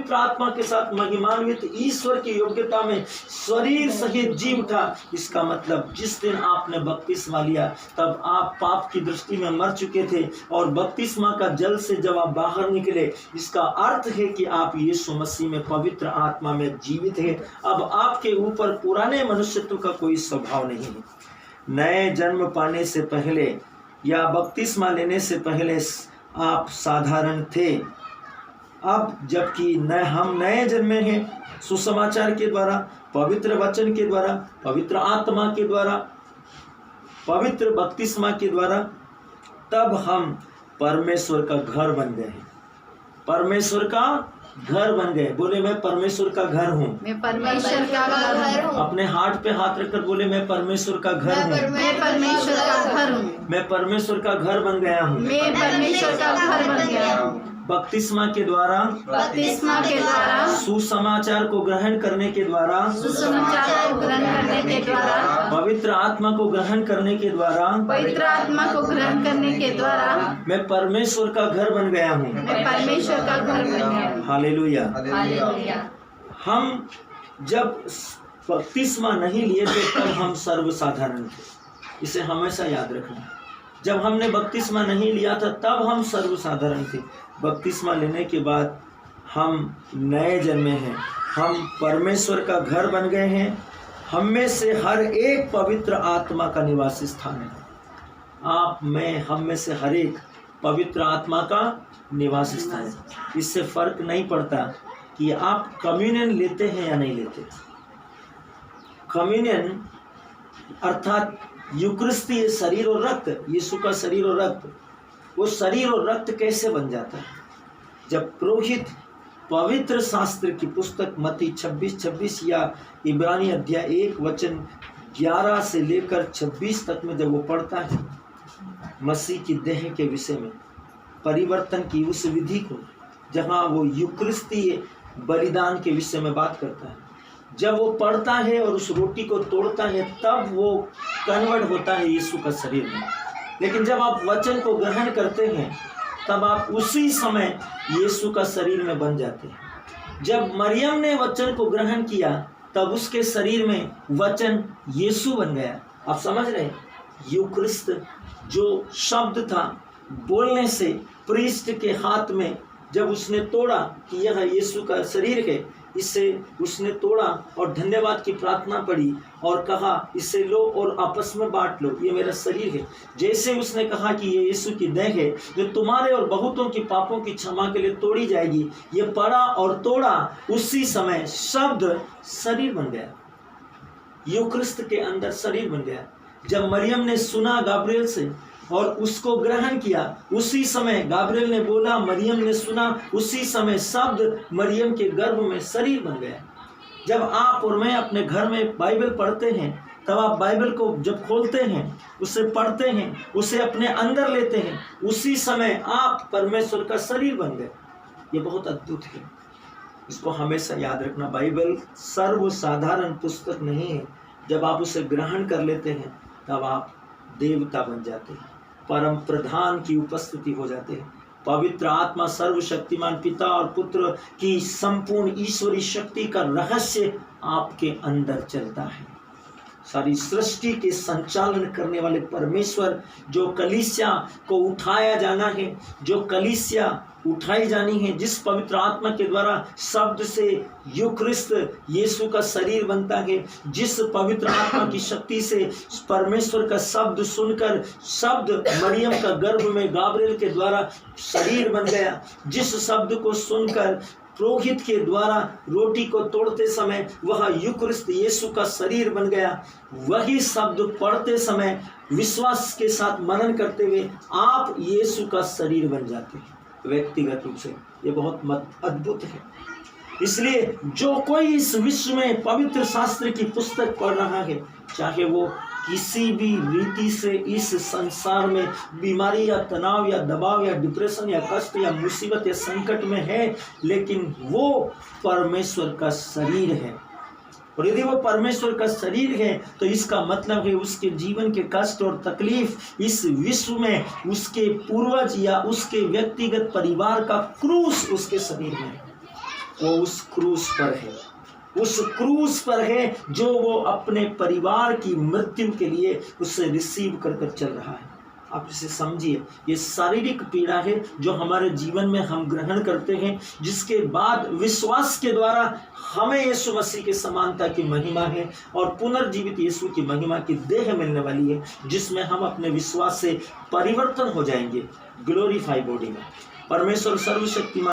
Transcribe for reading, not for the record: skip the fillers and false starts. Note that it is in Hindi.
पवित्र आत्मा के साथ महिमान्वित ईश्वर की योग्यता में शरीर सहित जी उठा। इसका मतलब जिस दिन आपने बपतिस्मा लिया तब आप पाप की दृष्टि में मर चुके थे, और बपतिस्मा का जल से जब आप बाहर निकले, इसका अर्थ है कि आप यीशु मसीह में पवित्र आत्मा में जीवित हैं। अब आपके ऊपर पुराने मनुष्यत्व का कोई स्वभाव नहीं है। नए जन्म पाने से पहले या बपतिस्मा लेने से पहले आप साधारण थे। अब जबकि हम नए जन्मे हैं सुसमाचार के द्वारा, पवित्र वचन के द्वारा, पवित्र आत्मा के द्वारा, पवित्र बपतिस्मा के द्वारा, तब हम परमेश्वर का घर बन गए हैं। परमेश्वर का घर बन गए। बोले मैं परमेश्वर का घर हूँ। मैं परमेश्वर का घर हूँ। अपने हाथ पे हाथ रखकर बोले मैं परमेश्वर का घर हूँ। मैं परमेश्वर का घर हूँ। मैं परमेश्वर का घर बन गया हूँ। मैं परमेश्वर का घर बन गया हूँ। बपतिस्मा के द्वारा, सुसमाचार को ग्रहण करने के द्वारा, सुसमाचार को ग्रहण करने के द्वारा, पवित्र आत्मा को ग्रहण करने के द्वारा, पवित्र आत्मा को ग्रहण करने के द्वारा मैं परमेश्वर का घर बन गया हूँ। मैं परमेश्वर का घर बन गया हूँ। हालेलुया। हालेलुया। हम जब बपतिस्मा नहीं लिए थे तब हम सर्वसाधारण थे। इसे हमेशा याद रखना। जब हमने बपतिस्मा नहीं लिया था तब हम सर्वसाधारण थे। बपतिस्मा लेने के बाद हम नए जन्मे हैं। हम परमेश्वर का घर बन गए हैं। हम में से हर एक पवित्र आत्मा का निवास स्थान है। आप में, हम में से हर एक पवित्र आत्मा का निवास स्थान है। इससे फर्क नहीं पड़ता कि आप कम्युनियन लेते हैं या नहीं लेते। कम्युनियन अर्थात यूक्रिस्ती शरीर और रक्त, यीशु का शरीर और रक्त, वो शरीर और रक्त कैसे बन जाता है? जब पुरोहित पवित्र शास्त्र की पुस्तक मत्ती 26:26 या इब्रानी अध्याय 1 वचन 11 से लेकर 26 तक में जब वो पढ़ता है मसीह की देह के विषय में, परिवर्तन की उस विधि को, जहाँ वो यूक्रिस्ती बलिदान के विषय में बात करता है, जब वो पढ़ता है और उस रोटी को तोड़ता है तब वो कन्वर्ट होता है यीशु का शरीर में। लेकिन जब आप वचन को ग्रहण करते हैं तब आप उसी समय यीशु का शरीर में बन जाते हैं। जब मरियम ने वचन को ग्रहण किया तब उसके शरीर में वचन यीशु बन गया। आप समझ रहे हैं? यूक्रिस्त जो शब्द था बोलने से प्रीस्ट के हाथ में जब उसने तोड़ा कि यह यीशु का शरीर है, इससे उसने तोड़ा और धन्यवाद की प्रार्थना पड़ी और कहा इसे लो और आपस में बांट लो, ये मेरा शरीर है। जैसे उसने कहा कि ये यीशु की देह है जो तुम्हारे और बहुतों की पापों की क्षमा के लिए तोड़ी जाएगी, ये पड़ा और तोड़ा, उसी समय शब्द शरीर बन गया। यूक्रिस्त के अंदर शरीर बन गया। जब मरियम ने सुना गाब्रिएल से और उसको ग्रहण किया, उसी समय गाब्रिएल ने बोला, मरियम ने सुना, उसी समय शब्द मरियम के गर्भ में शरीर बन गया। जब आप और मैं अपने घर में बाइबल पढ़ते हैं तब आप बाइबल को जब खोलते हैं, उसे पढ़ते हैं, उसे अपने अंदर लेते हैं, उसी समय आप परमेश्वर का शरीर बन गए। ये बहुत अद्भुत है। इसको हमेशा याद रखना। बाइबल सर्वसाधारण पुस्तक नहीं है। जब आप उसे ग्रहण कर लेते हैं तब आप देवता बन जाते हैं, परम प्रधान की उपस्थिति हो जाते हैं। पवित्र आत्मा सर्वशक्तिमान पिता और पुत्र की संपूर्ण ईश्वरी शक्ति का रहस्य आपके अंदर चलता है। सारी सृष्टि के संचालन करने वाले परमेश्वर, जो कलीसिया को उठाया जाना है, जो कलीसिया उठाई जानी है, जिस पवित्र आत्मा के द्वारा शब्द से यूक्रिस्त यीशु का शरीर बनता है, जिस पवित्र आत्मा की शक्ति से परमेश्वर का शब्द सुनकर शब्द मरियम का गर्भ में गाब्रिएल के द्वारा शरीर बन गया, जिस शब्द को सुनकर पुरोहित के द्वारा रोटी को तोड़ते समय वह यूक्रिस्त यीशु का शरीर बन गया, वही शब्द पढ़ते समय विश्वास के साथ मनन करते हुए आप यीशु का शरीर बन जाते हैं व्यक्तिगत रूप से। ये बहुत अद्भुत है। इसलिए जो कोई इस विश्व में पवित्र शास्त्र की पुस्तक पढ़ रहा है, चाहे वो किसी भी रीति से इस संसार में बीमारी या तनाव या दबाव या डिप्रेशन या कष्ट या मुसीबत या संकट में है, लेकिन वो परमेश्वर का शरीर है। और यदि वो परमेश्वर का शरीर है तो इसका मतलब है उसके जीवन के कष्ट और तकलीफ इस विश्व में उसके पूर्वज या उसके व्यक्तिगत परिवार का क्रूस उसके शरीर में है। वो उस क्रूस पर है, उस क्रूस पर है जो वो अपने परिवार की मृत्यु के लिए उसे रिसीव कर कर चल रहा है। आप इसे समझिए, ये शारीरिक पीड़ा है जो हमारे जीवन में हम ग्रहण करते हैं, जिसके बाद विश्वास के द्वारा हमें यीशु मसीह की समानता की महिमा है और पुनर्जीवित यीशु की महिमा की देह मिलने वाली है, जिसमें हम अपने विश्वास से परिवर्तन हो जाएंगे ग्लोरीफाई बॉडी में। परमेश्वर सर्वशक्तिमान